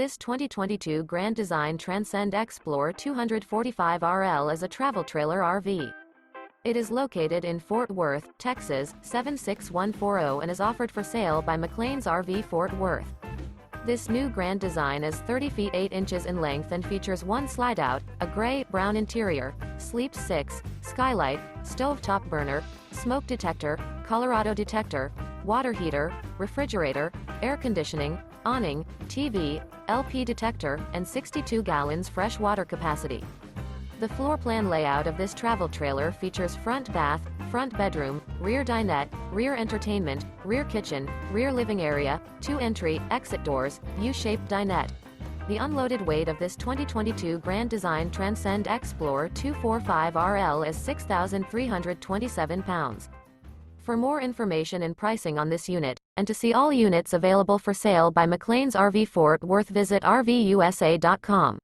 This 2022 Grand Design Transcend Xplor 245RL is a travel trailer RV. It is located in Fort Worth, Texas, 76140 and is offered for sale by McClain's RV Fort Worth. This new Grand Design is 30 feet 8 inches in length and features one slide-out, a gray-brown interior, sleeps 6, skylight, stovetop burner, smoke detector, Colorado detector, water heater, refrigerator, air conditioning, awning, TV, LP detector, and 62 gallons fresh water capacity. The floor plan layout of this travel trailer features front bath, front bedroom, rear dinette, rear entertainment, rear kitchen, rear living area, 2 entry, exit doors, U-shaped dinette. The unloaded weight of this 2022 Grand Design Transcend Xplor 245RL is 6,327 pounds. For more information and pricing on this unit, and to see all units available for sale by McClain's RV Fort Worth, visit RVUSA.com.